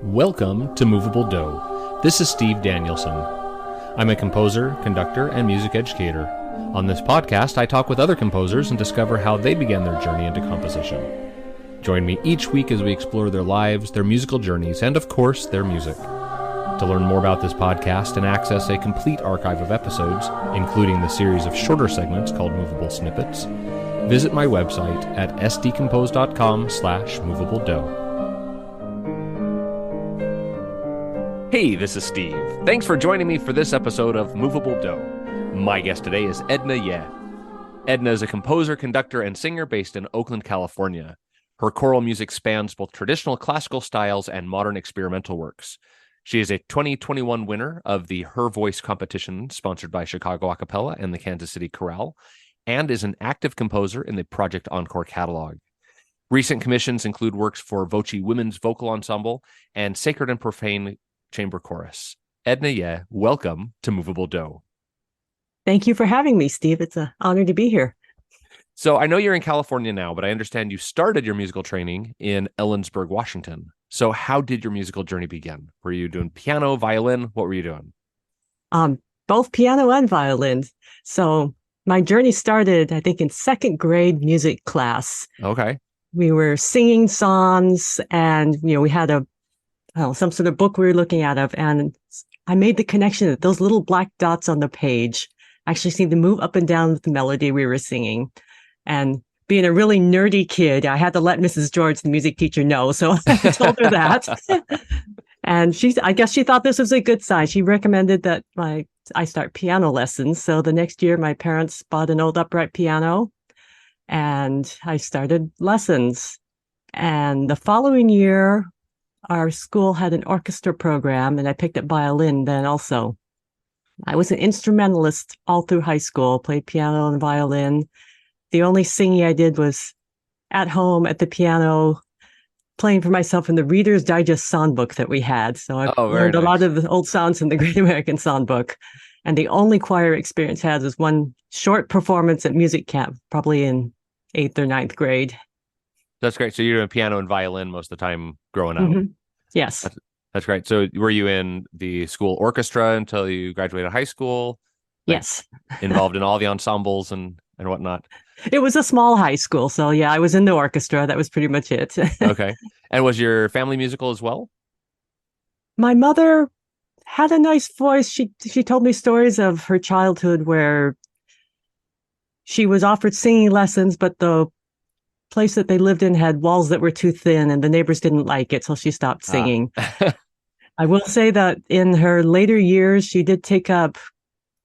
Welcome to Moveable Do. This is Steve Danielson. I'm a composer, conductor, and music educator. On this podcast, I talk with other composers and discover how they began their journey into composition. Join me each week as we explore their lives, their musical journeys, and of course, their music. To learn more about this podcast and access a complete archive of episodes, including the series of shorter segments called Movable Snippets, visit my website at sdcompose.com/moveabledo. Hey, this is Steve. Thanks for joining me for this episode of Moveable Do. My guest today is Edna Yeh. Edna is a composer, conductor, and singer based in Oakland, California. Her choral music spans both traditional classical styles and modern experimental works. She is a 2021 winner of the Her Voice competition sponsored by Chicago Acapella and the Kansas City Chorale, and is an active composer in the Project Encore catalog. Recent commissions include works for Voci Women's Vocal Ensemble and Sacred and Profane Chamber Chorus. Edna Yeh, welcome to Moveable Do. Thank you for having me, Steve. It's an honor to be here. So I know you're in California now, but I understand you started your musical training in Ellensburg, Washington. So how did your musical journey begin? Were you doing piano, violin? What were you doing? Both piano and violin. So my journey started, I think, in second grade music class. Okay. We were singing songs and, we had some sort of book we were looking out of. And I made the connection that those little black dots on the page actually seemed to move up and down with the melody we were singing. And being a really nerdy kid, I had to let Mrs. George, the music teacher, know. So I told her that. And I guess she thought this was a good sign. She recommended that I start piano lessons. So the next year, my parents bought an old upright piano and I started lessons. And the following year, our school had an orchestra program and I picked up violin then also. I was an instrumentalist all through high school, played piano and violin. The only singing I did was at home at the piano, playing for myself in the Reader's Digest songbook that we had. So I learned a lot of the old songs in the Great American Songbook. And the only choir experience I had was one short performance at music camp, probably in 8th or 9th grade. That's great. So you're doing piano and violin most of the time growing up. Mm-hmm. Yes. That's great. So were you in the school orchestra until you graduated high school? Yes. Involved in all the ensembles and whatnot? It was a small high school. So yeah, I was in the orchestra. That was pretty much it. Okay. And was your family musical as well? My mother had a nice voice. She told me stories of her childhood where she was offered singing lessons, but the place that they lived in had walls that were too thin and the neighbors didn't like it, so she stopped singing. I will say that in her later years, she did take up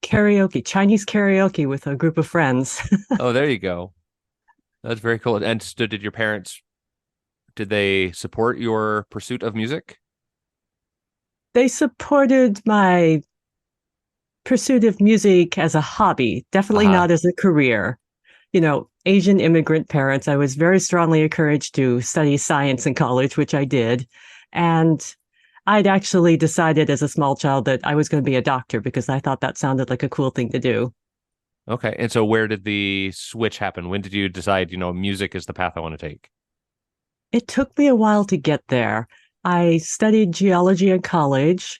karaoke, Chinese karaoke with a group of friends. Oh, there you go. That's very cool. And so did your parents, did they support your pursuit of music? They supported my pursuit of music as a hobby, definitely not as a career. Asian immigrant parents, I was very strongly encouraged to study science in college, which I did. And I'd actually decided as a small child that I was going to be a doctor because I thought that sounded like a cool thing to do. Okay. And so where did the switch happen? When did you decide, music is the path I want to take? It took me a while to get there. I studied geology in college.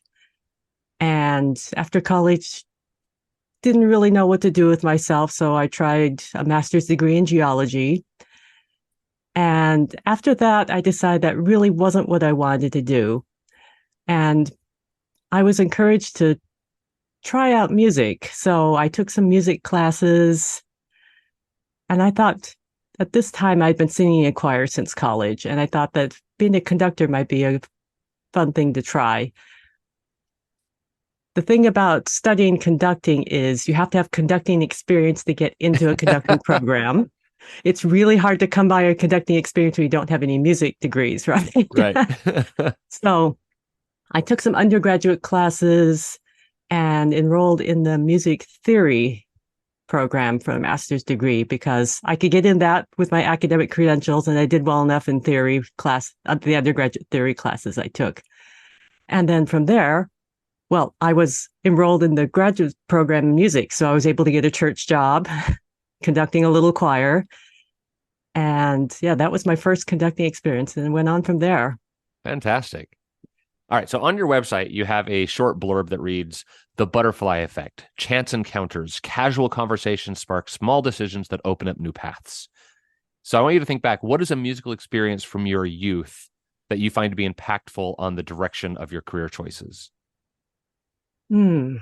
And after college, didn't really know what to do with myself, so I tried a master's degree in geology. And after that, I decided that really wasn't what I wanted to do. And I was encouraged to try out music. So I took some music classes. And I thought at this time I'd been singing in choir since college. And I thought that being a conductor might be a fun thing to try. The thing about studying conducting is you have to have conducting experience to get into a conducting program. It's really hard to come by a conducting experience when you don't have any music degrees, right? Right. So I took some undergraduate classes and enrolled in the music theory program for a master's degree because I could get in that with my academic credentials, and I did well enough in theory class, the undergraduate theory classes I took. And then from there, I was enrolled in the graduate program in music, so I was able to get a church job conducting a little choir. And yeah, that was my first conducting experience and went on from there. Fantastic. All right. So on your website, you have a short blurb that reads The Butterfly Effect, Chance Encounters, Casual Conversations Spark Small Decisions that Open Up New Paths. So I want you to think back. What is a musical experience from your youth that you find to be impactful on the direction of your career choices? Hmm.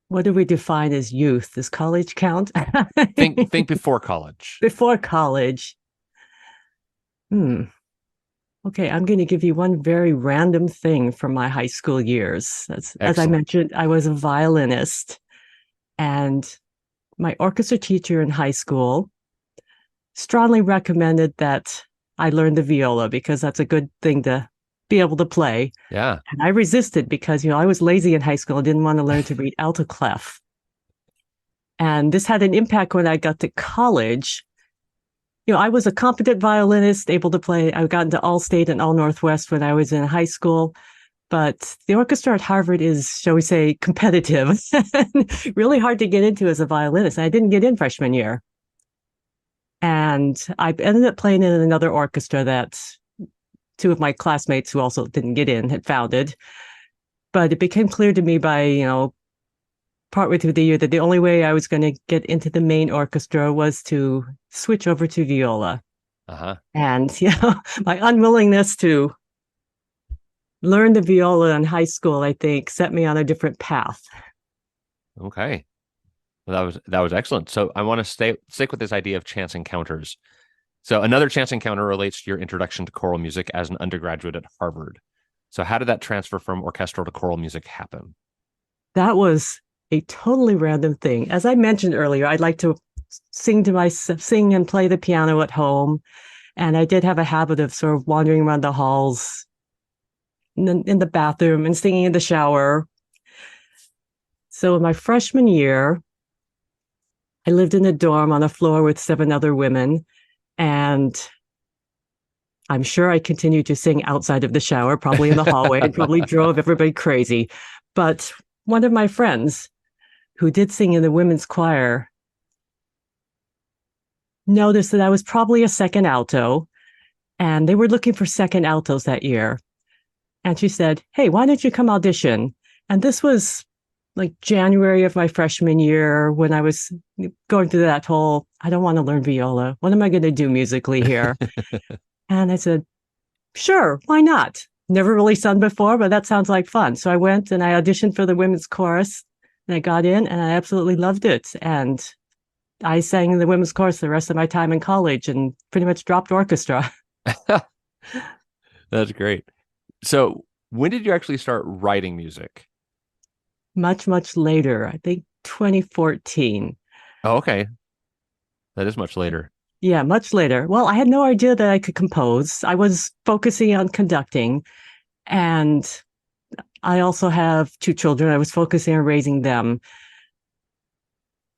What do we define as youth? Does college count? Think before college. Before college. Hmm. Okay, I'm going to give you one very random thing from my high school years. As I Excellent. mentioned, I was a violinist, and my orchestra teacher in high school strongly recommended that I learn the viola because that's a good thing to be able to play. Yeah. And I resisted because, I was lazy in high school. I didn't want to learn to read alto clef. And this had an impact when I got to college. I was a competent violinist, able to play. I got into all state and all Northwest when I was in high school. But the orchestra at Harvard is, shall we say, competitive, really hard to get into as a violinist. I didn't get in freshman year. And I ended up playing in another orchestra that two of my classmates who also didn't get in had founded. But it became clear to me by, partway through the year that the only way I was going to get into the main orchestra was to switch over to viola. Uh-huh. And, my unwillingness to learn the viola in high school, I think, set me on a different path. Okay. Well, that was excellent. So I want to stick with this idea of chance encounters. So another chance encounter relates to your introduction to choral music as an undergraduate at Harvard. So how did that transfer from orchestral to choral music happen? That was a totally random thing. As I mentioned earlier, I'd like to sing and play the piano at home. And I did have a habit of sort of wandering around the halls in the bathroom and singing in the shower. So in my freshman year, I lived in a dorm on a floor with 7 other women. And I'm sure I continued to sing outside of the shower, probably in the hallway, and probably drove everybody crazy. But one of my friends who did sing in the women's choir noticed that I was probably a second alto, and they were looking for second altos that year. And she said, "Hey, why don't you come audition?" And this was like January of my freshman year when I was going through that whole, I don't want to learn viola. What am I going to do musically here? And I said, sure, why not? Never really sung before, but that sounds like fun. So I went and I auditioned for the women's chorus and I got in and I absolutely loved it. And I sang in the women's chorus the rest of my time in college and pretty much dropped orchestra. That's great. So when did you actually start writing music? Much, much later, I think 2014. Oh, okay. That is much later. Yeah, much later. Well, I had no idea that I could compose. I was focusing on conducting, and I also have 2 children. I was focusing on raising them.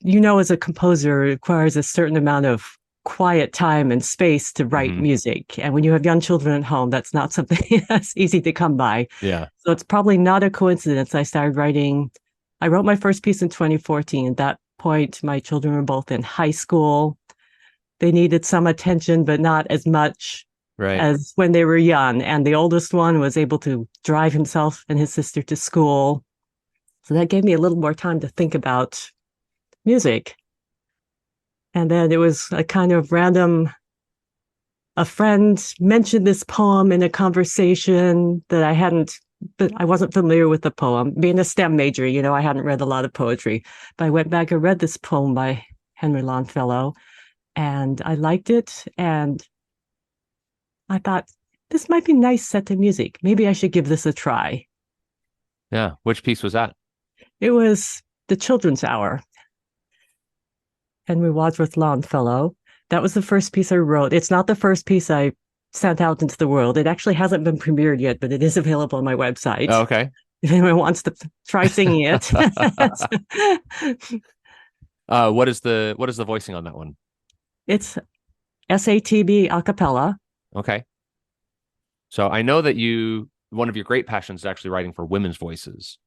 As a composer, it requires a certain amount of quiet time and space to write Hmm. music. And when you have young children at home, that's not something that's easy to come by. Yeah. So it's probably not a coincidence. I wrote my first piece in 2014. At that point, my children were both in high school. They needed some attention, but not as much Right. as when they were young. And the oldest one was able to drive himself and his sister to school. So that gave me a little more time to think about music. And then it was a kind of random, a friend mentioned this poem in a conversation that but I wasn't familiar with the poem. Being a STEM major, I hadn't read a lot of poetry, but I went back and read this poem by Henry Longfellow and I liked it. And I thought, this might be nice set to music. Maybe I should give this a try. Yeah. Which piece was that? It was The Children's Hour, Henry Wadsworth Longfellow. That was the first piece I wrote. It's not the first piece I sent out into the world. It actually hasn't been premiered yet, but it is available on my Oh, website okay. if anyone wants to try singing it. What is the voicing on that one? It's SATB a cappella. Okay. So I know that one of your great passions is actually writing for women's voices.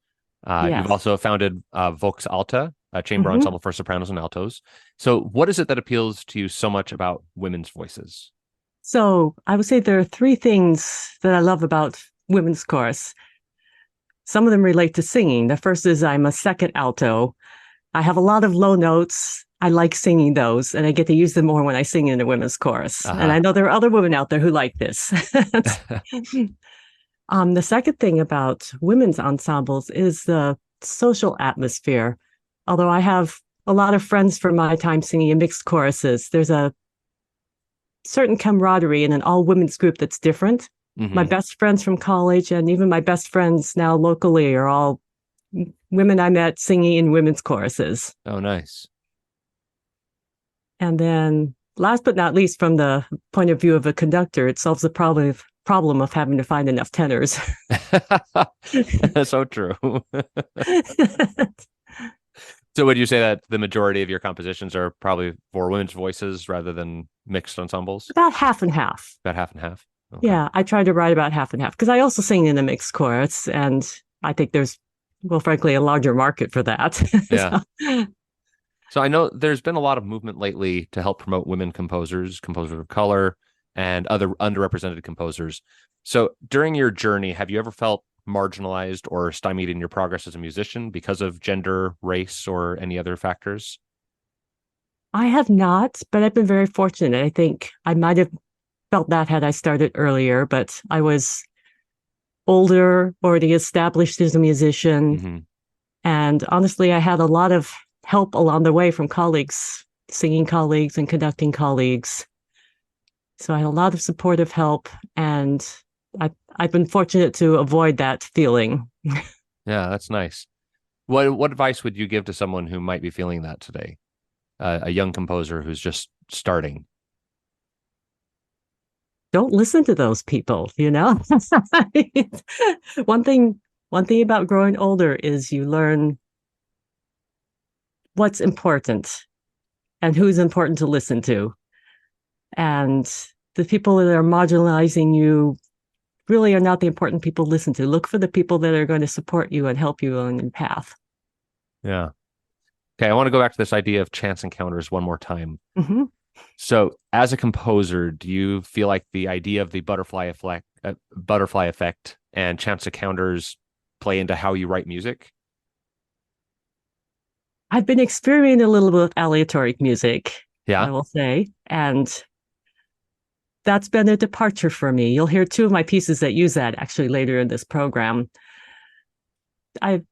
You've Yes. also founded Vox Alta, a chamber Hmm. ensemble for sopranos and altos. So what is it that appeals to you so much about women's voices? So I would say there are 3 things that I love about women's chorus. Some of them relate to singing. The first is I'm a second alto. I have a lot of low notes. I like singing those, and I get to use them more when I sing in the women's chorus. And Uh-huh. I know there are other women out there who like this. The second thing about women's ensembles is the social atmosphere. Although I have a lot of friends from my time singing in mixed choruses, there's a certain camaraderie in an all women's group that's different. My Hmm. best friends from college and even my best friends now locally are all women I met singing in women's choruses. Oh, nice. And then last but not least, from the point of view of a conductor, it solves the problem of having to find enough tenors. So true. So would you say that the majority of your compositions are probably for women's voices rather than mixed ensembles? About half and half. About half and half. Okay. Yeah, I try to write about half and half because I also sing in a mixed chorus, and I think there's, well, frankly, a larger market for that. Yeah. So, So I know there's been a lot of movement lately to help promote women composers, composers of color, and other underrepresented composers. So during your journey, have you ever felt marginalized or stymied in your progress as a musician because of gender, race, or any other factors? I have not, but I've been very fortunate. I think I might have felt that had I started earlier, but I was older, already established as a musician. Hmm. And honestly, I had a lot of help along the way from colleagues, singing colleagues and conducting colleagues. So I had a lot of supportive help, and I've been fortunate to avoid that feeling. Yeah, that's nice. What advice would you give to someone who might be feeling that today? A young composer who's just starting. Don't listen to those people, you know? one thing one thing about growing older is you learn what's important and who's important to listen to. And the people that are marginalizing you really are not the important people to listen to. Look for the people that are going to support you and help you on your path. Yeah. Okay, I want to go back to this idea of chance encounters one more time. Mm-hmm. So, as a composer, do you feel like the idea of the butterfly effect, and chance encounters play into how you write music? I've been experimenting a little bit with aleatoric music, I Yeah. will say, and that's been a departure for me. You'll hear two of my pieces that use that actually later in this program. I'm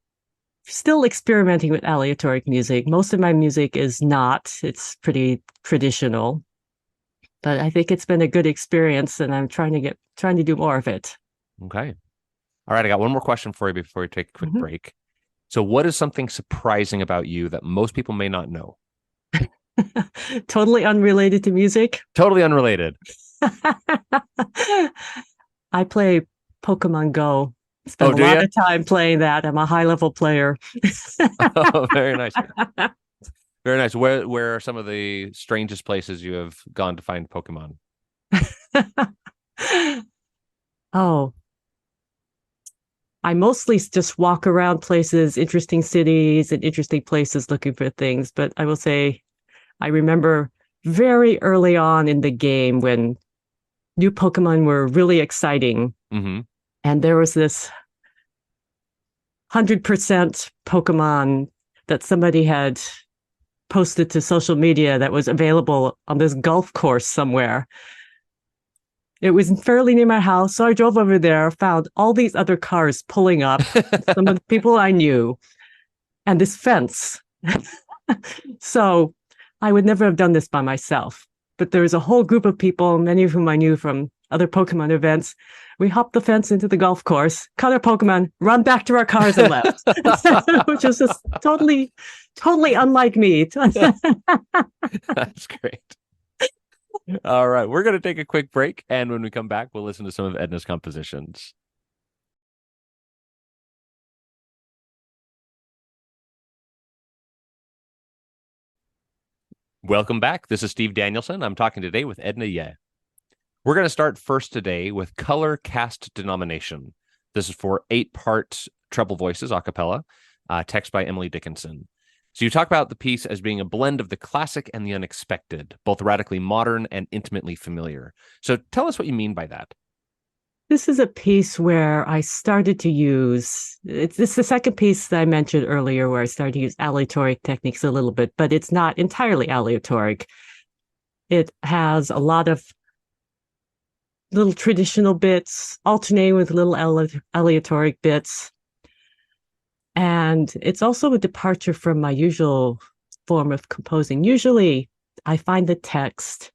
still experimenting with aleatoric music. Most of my music is not, it's pretty traditional, but I think it's been a good experience and I'm trying to do more of it. Okay. All right. I got one more question for you before we take a quick Mhm. break. So, what is something surprising about you that most people may not know? Totally unrelated to music. Totally unrelated. I play Pokemon Go. Oh, Spend a do lot you? of time playing that. I'm a high level player. Oh, very nice. Very nice. Where are some of the strangest places you have gone to find Pokemon? Oh, I mostly just walk around places, interesting cities and interesting places looking for things. But I will say, I remember very early on in the game when new Pokemon were really exciting. Hmm. And there was this 100% Pokemon that somebody had posted to social media that was available on this golf course somewhere. It was fairly near my house. So I drove over there, found all these other cars pulling up, some of the people I knew, and this fence. So I would never have done this by myself. But there was a whole group of people, many of whom I knew from other Pokemon events. We hopped the fence into the golf course, caught our Pokemon, run back to our cars and left, which was just totally unlike me. That's great. All right. We're going to take a quick break. And when we come back, we'll listen to some of Edna's compositions. Welcome back. This is Steve Danielson. I'm talking today with Edna Yeh. We're going to start first today with Color Cast Denomination. This is for 8-part treble voices, a cappella, text by Emily Dickinson. So you talk about the piece as being a blend of the classic and the unexpected, both radically modern and intimately familiar. So tell us what you mean by that. This is a piece where I started to use it's this is the second piece that I mentioned earlier where I started to use aleatoric techniques a little bit, but it's not entirely aleatoric. It has a lot of little traditional bits alternating with little aleatoric bits. And it's also a departure from my usual form of composing. Usually I find the text,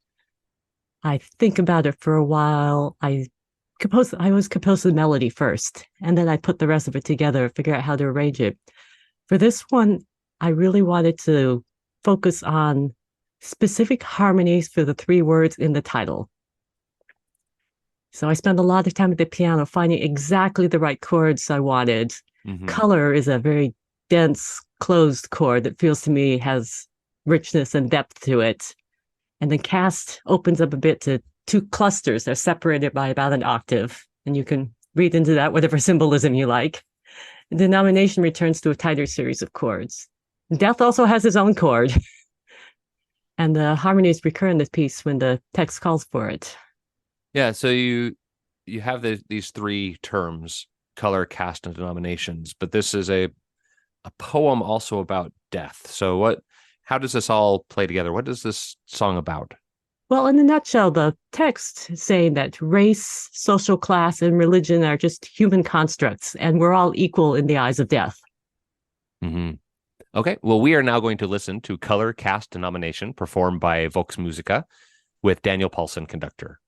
I think about it for a while, I always compose the melody first, and then I put the rest of it together, figure out how to arrange it. For this one, I really wanted to focus on specific harmonies for the three words in the title. So I spent a lot of time at the piano finding exactly the right chords I wanted. Hmm. Color is a very dense, closed chord that feels to me has richness and depth to it. And then cast opens up a bit to two clusters. They're separated by about an octave. And you can read into that whatever symbolism you like. The denomination returns to a tighter series of chords. Death also has his own chord. And the harmonies recur in this piece when the text calls for it. Yeah, so you have these three terms, color, caste, and denominations, but this is a poem also about death. So how does this all play together? What is this song about? Well, in a nutshell, the text is saying that race, social class, and religion are just human constructs, and we're all equal in the eyes of death. Hmm. Okay, well, we are now going to listen to Color, Caste, Denomination performed by Volksmusica with Daniel Paulson, conductor.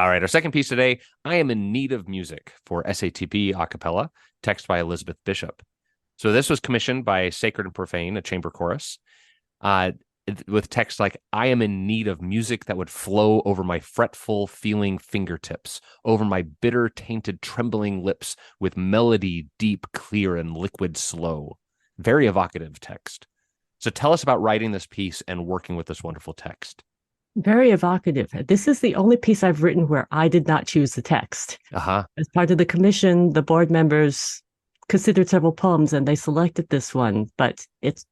All right, our second piece today, I Am in Need of Music for SATB a cappella, text by Elizabeth Bishop. So this was commissioned by Sacred and Profane, a chamber chorus, uh, with text like, I am in need of music that would flow over my fretful, feeling fingertips, over my bitter, tainted, trembling lips, with melody deep, clear, and liquid slow. Very evocative text. So tell us about writing this piece and working with this wonderful text. Very evocative. This is the only piece I've written where I did not choose the text. Uh-huh. As part of the commission, the board members considered several poems and they selected this one, but it's,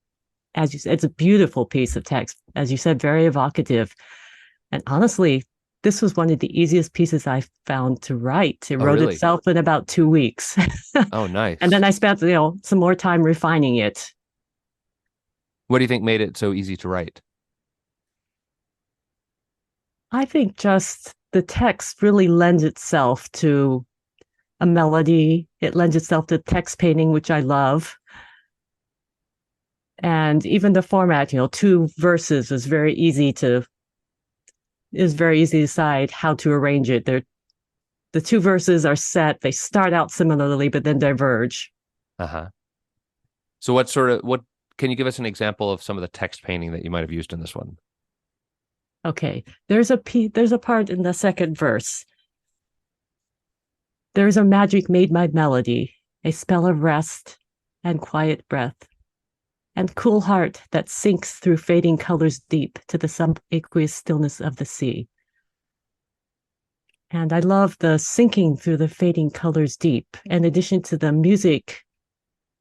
as you said, it's a beautiful piece of text. As you said, very evocative. And honestly, this was one of the easiest pieces I found to write. It Oh, wrote really? itself in about 2 weeks. Oh, nice. And then I spent, some more time refining it. What do you think made it so easy to write? I think just the text really lends itself to a melody. It lends itself to text painting, which I love. And even the format, two verses is very easy to decide how to arrange it. The two verses are set. They start out similarly, but then diverge. Uh-huh. So what can you give us an example of some of the text painting that you might have used in this one? Okay. There's a part in the second verse. There's a magic made my melody, a spell of rest and quiet breath, and cool heart that sinks through fading colors deep to the subaqueous stillness of the sea. And I love the sinking through the fading colors deep. In addition to the music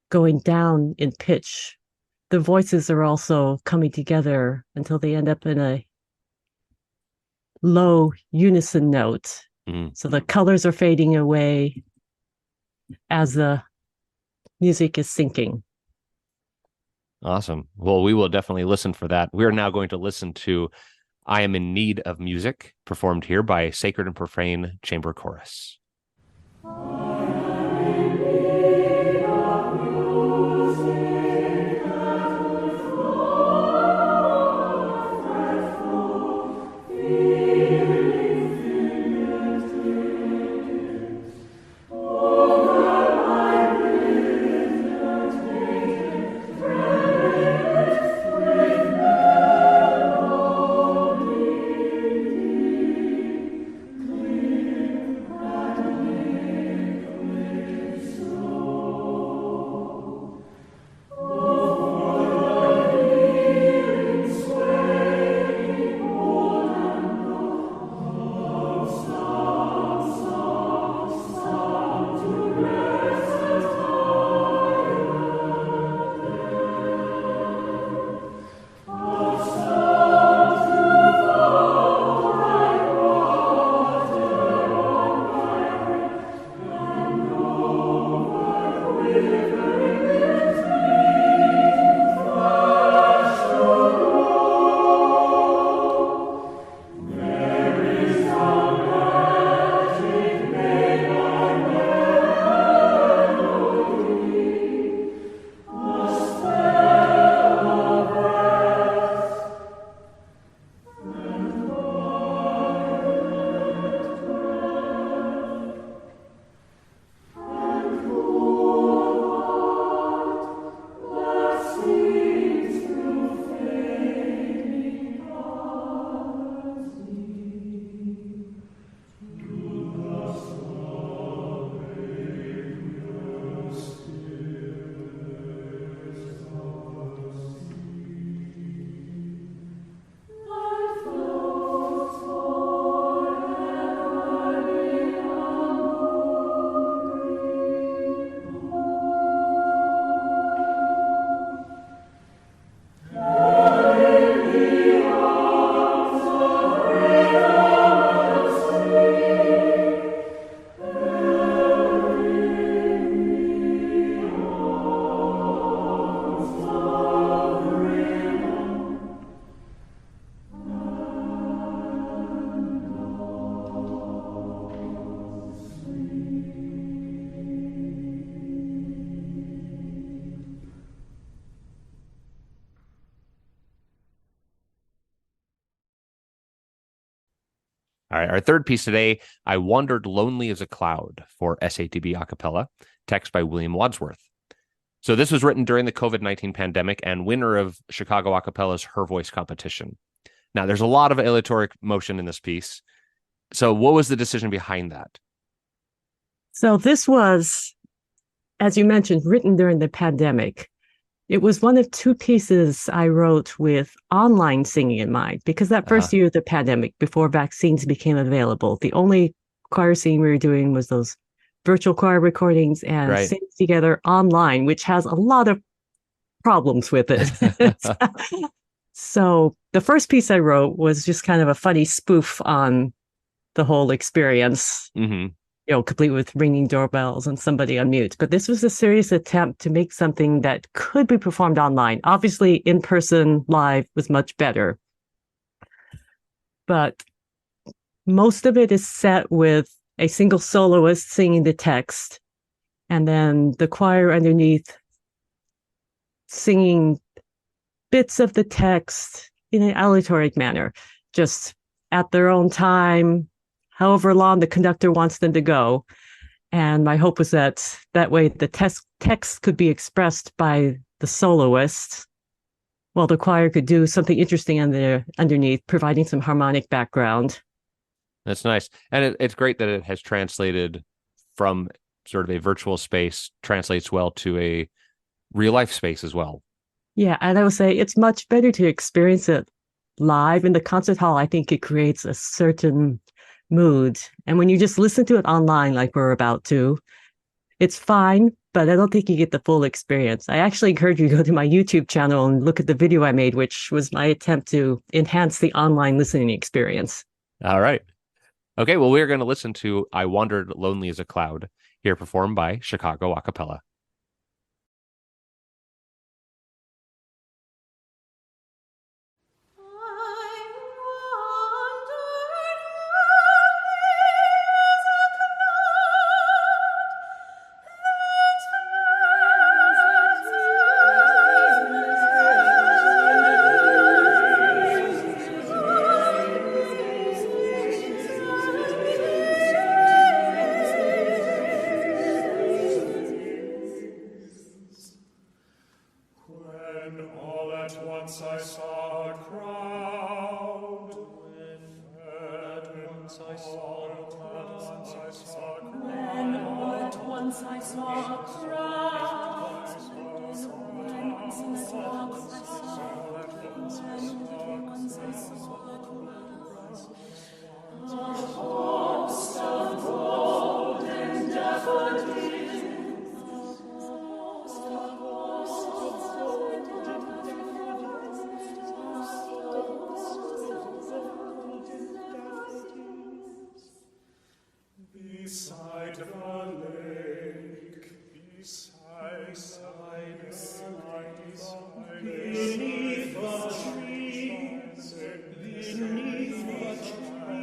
going down in pitch, the voices are also coming together until they end up in a low unison note. Mm. So the colors are fading away as the music is sinking. Awesome. Well, we will definitely listen for that. We are now going to listen to I Am in Need of Music, performed here by Sacred and Profane Chamber Chorus. All right, our third piece today, I Wandered Lonely as a Cloud for SATB Acapella, text by William Wadsworth. So this was written during the COVID-19 pandemic and winner of Chicago Acapella's Her Voice competition. Now, there's a lot of aleatoric motion in this piece. So what was the decision behind that? So this was, as you mentioned, written during the pandemic. It was one of two pieces I wrote with online singing in mind, because that first year of the pandemic, before vaccines became available, the only choir singing we were doing was those virtual choir recordings and singing together online, which has a lot of problems with it. So the first piece I wrote was just kind of a funny spoof on the whole experience. Mm-hmm. Complete with ringing doorbells and somebody on mute. But this was a serious attempt to make something that could be performed online. Obviously, in person, live was much better. But most of it is set with a single soloist singing the text, and then the choir underneath singing bits of the text in an aleatoric manner, just at their own time, however long the conductor wants them to go. And my hope was that way the text could be expressed by the soloist, while the choir could do something interesting underneath, providing some harmonic background. That's nice. And it's great that it has translated from sort of a virtual space, translates well to a real life space as well. Yeah, and I would say it's much better to experience it live in the concert hall. I think it creates a certain mood. And when you just listen to it online, like we're about to, it's fine, but I don't think you get the full experience. I actually encourage you to go to my YouTube channel and look at the video I made, which was my attempt to enhance the online listening experience. All right. Okay, well, we're going to listen to I Wandered Lonely as a Cloud, here performed by Chicago Acapella. Beside the lake, beneath the trees, beneath the trees.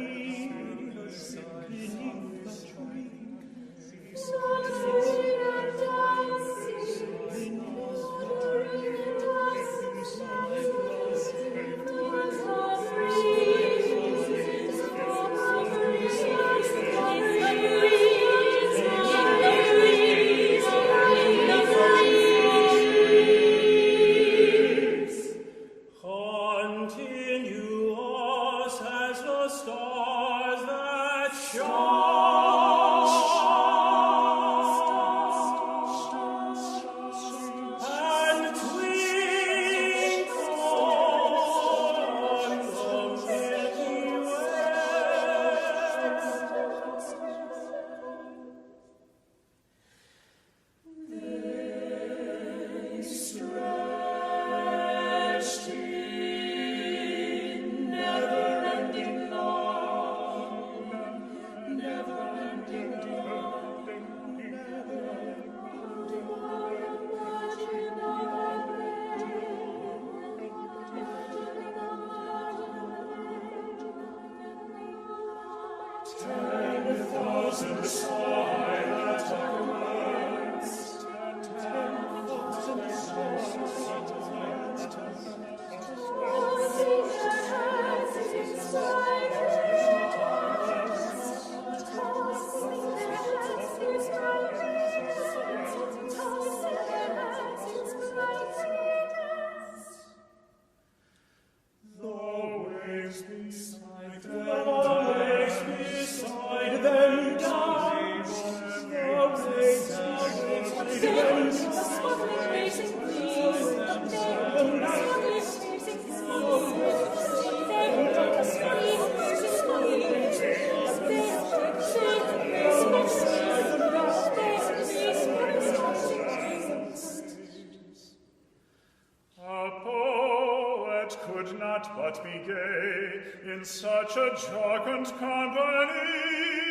but be gay in such a jocund company.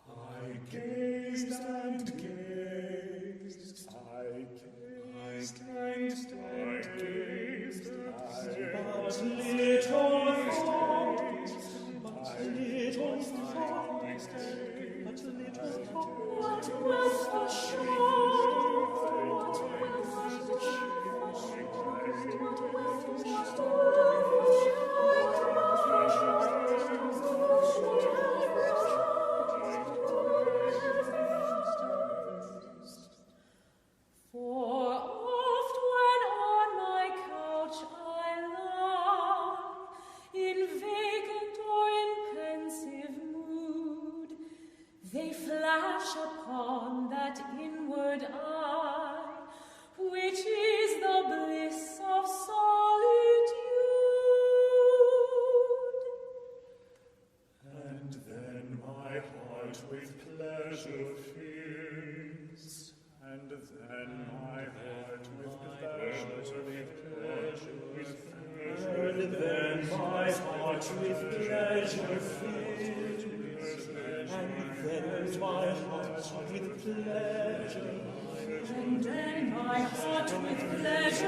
I gazed and gazed, I gazed and gazed, but little thought, what was the For oft when on my couch I lie, in vacant or in pensive mood, they flash upon that inward eye, which is the bliss of solitude. And then my heart with pleasure fills, and then my heart with pleasure fills, and then my heart with pleasure fills, and then my heart with pleasure, And then my heart with pleasure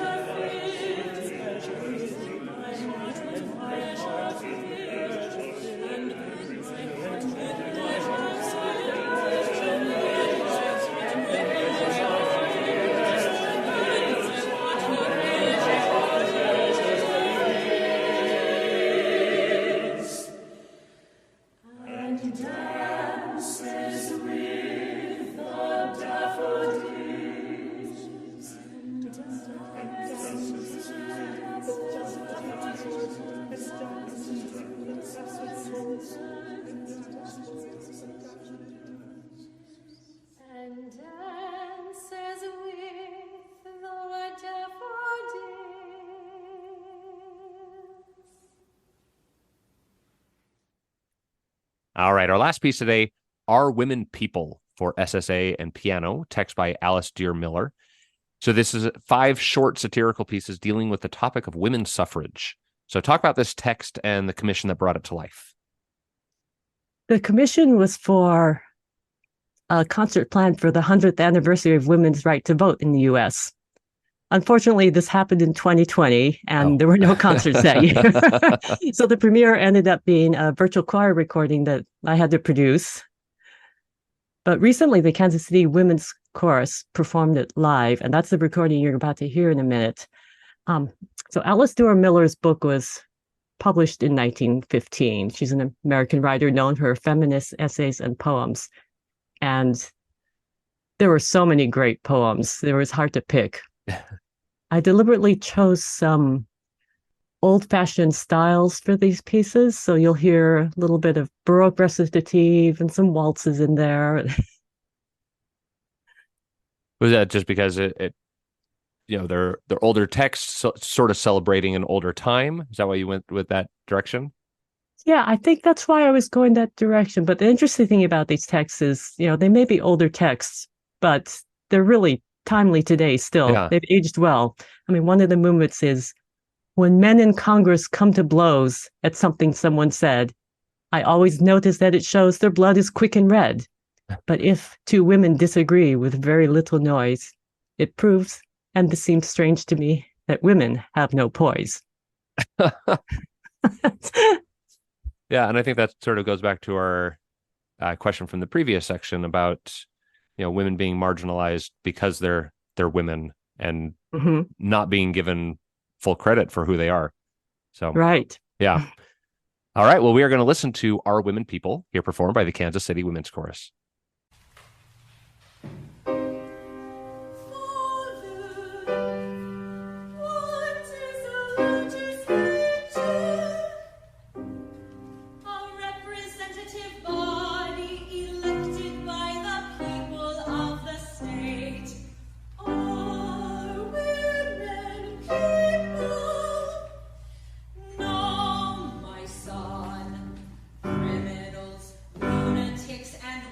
fills, my heart with pleasure fills, and then my heart with pleasure and dances with the daffodils, and dances with the daffodils. All right, our last piece today, Are Women People, for SSA and piano, text by Alice Dear Miller. So this is 5 short satirical pieces dealing with the topic of women's suffrage. So talk about this text and the commission that brought it to life. The commission was for a concert planned for the 100th anniversary of women's right to vote in the U.S. Unfortunately, this happened in 2020, and there were no concerts that year. So the premiere ended up being a virtual choir recording that I had to produce. But recently, the Kansas City Women's Chorus performed it live, and that's the recording you're about to hear in a minute. So Alice Duer Miller's book was published in 1915. She's an American writer known for her feminist essays and poems. And there were so many great poems. It was hard to pick. I deliberately chose some old-fashioned styles for these pieces, so you'll hear a little bit of Baroque recitative and some waltzes in there. Was that just because they're older texts, sort of celebrating an older time? Is that why you went with that direction? Yeah, I think that's why I was going that direction. But the interesting thing about these texts is, they may be older texts, but they're really timely today still. Yeah. They've aged well. I mean, one of the movements is, when men in Congress come to blows at something someone said, I always notice that it shows their blood is quick and red. But if 2 women disagree with very little noise, it proves, and this seems strange to me, that women have no poise. Yeah, and I think that sort of goes back to our question from the previous section about, women being marginalized because they're women and not being given full credit for who they are. So, right. Yeah. All right. Well, we are going to listen to Are Women People, here performed by the Kansas City Women's Chorus. No, my son, criminals, lunatics, and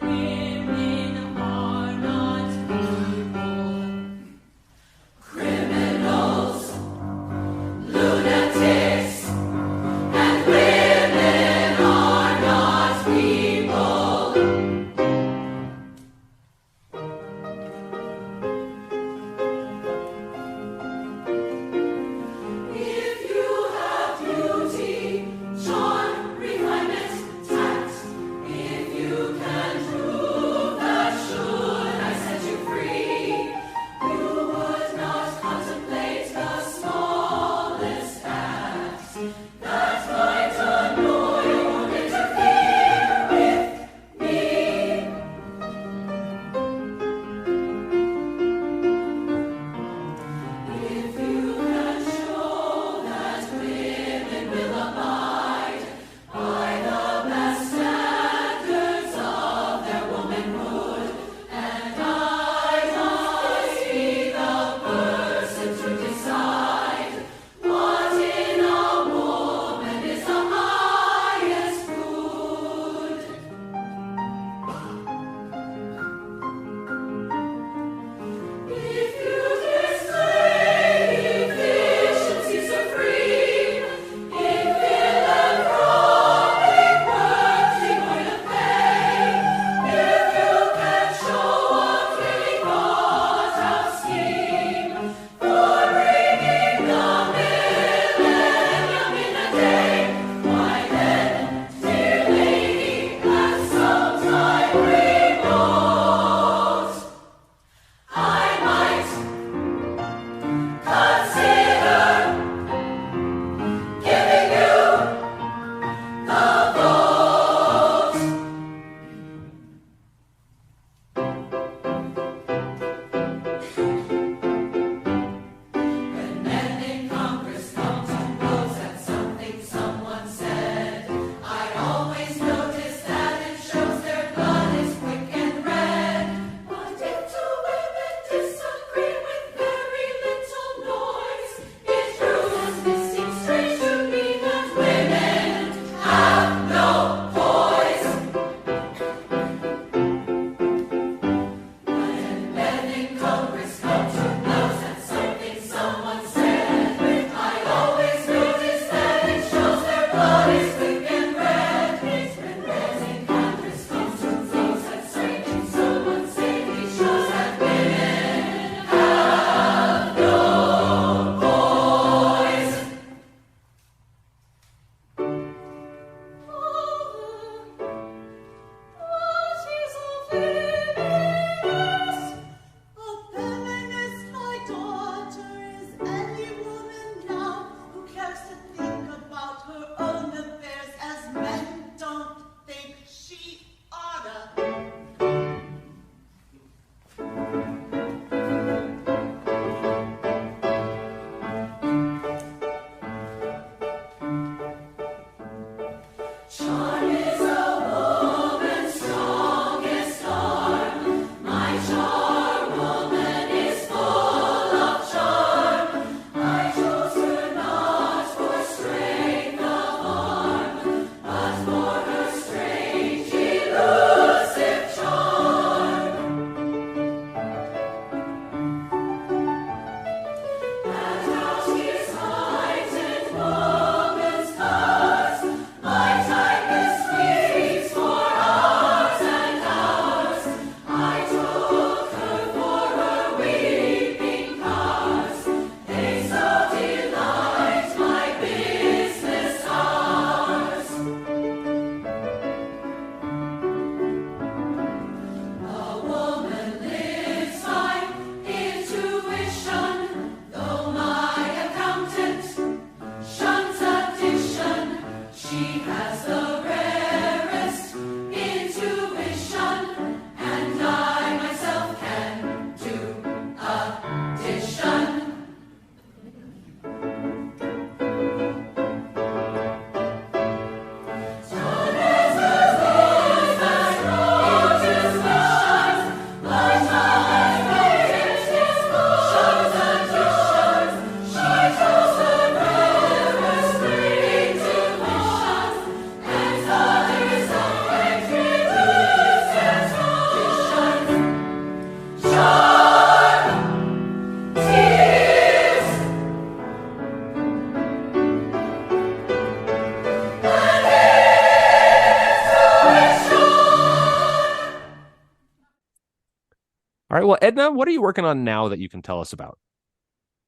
All right. Well, Edna, what are you working on now that you can tell us about?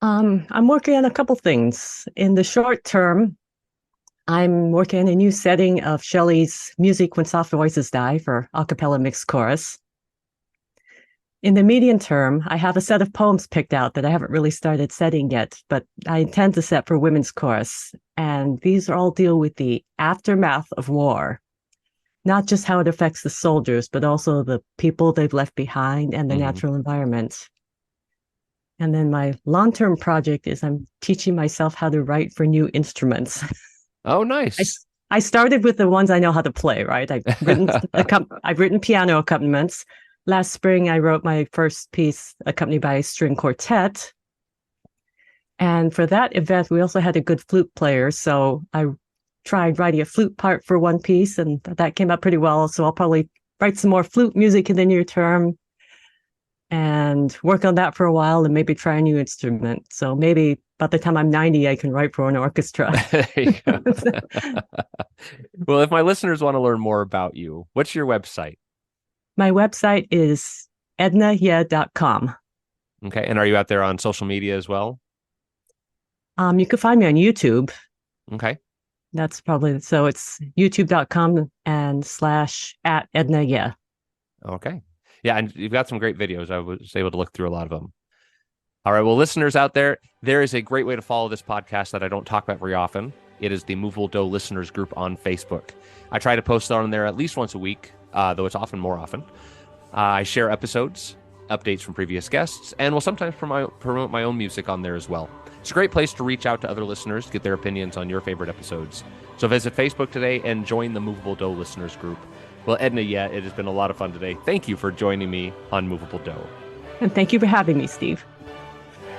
I'm working on a couple things. In the short term, I'm working on a new setting of Shelley's Music When Soft Voices Die for a cappella mixed chorus. In the medium term, I have a set of poems picked out that I haven't really started setting yet, but I intend to set for women's chorus. And these all deal with the aftermath of war, not just how it affects the soldiers, but also the people they've left behind and the Mhm. natural environment. And then my long-term project is I'm teaching myself how to write for new instruments. Oh, I, nice. I started with the ones I know how to play, right? I've written piano accompaniments. Last spring, I wrote my first piece accompanied by a string quartet. And for that event, we also had a good flute player. So I tried writing a flute part for one piece, and that came out pretty well. So I'll probably write some more flute music in the near term and work on that for a while and maybe try a new instrument. So maybe by the time I'm 90, I can write for an orchestra. There you go. Well, if my listeners want to learn more about you, what's your website? My website is ednayeh.com. Okay. And are you out there on social media as well? You can find me on YouTube. Okay. That's probably so it's youtube.com and /@ Edna Yeh. Okay. Yeah. And you've got some great videos. I was able to look through a lot of them. All right. Well, listeners out there, there is a great way to follow this podcast that I don't talk about very often. It is the Moveable Do listeners group on Facebook. I try to post on there at least once a week, though it's often more often. I share episodes, updates from previous guests, and will sometimes promote my own music on there as well. It's a great place to reach out to other listeners to get their opinions on your favorite episodes. So visit Facebook today and join the Moveable Do listeners group. Well, Edna Yeh, it has been a lot of fun today. Thank you for joining me on Moveable Do. And thank you for having me, Steve.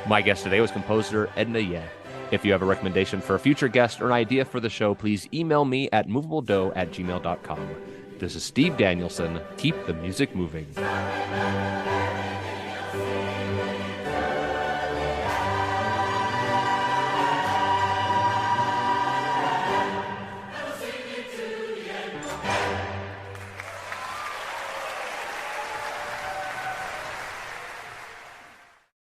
My guest today was composer Edna Yeh. If you have a recommendation for a future guest or an idea for the show, please email me at moveabledo@gmail.com. This is Steve Danielson. Keep the music moving.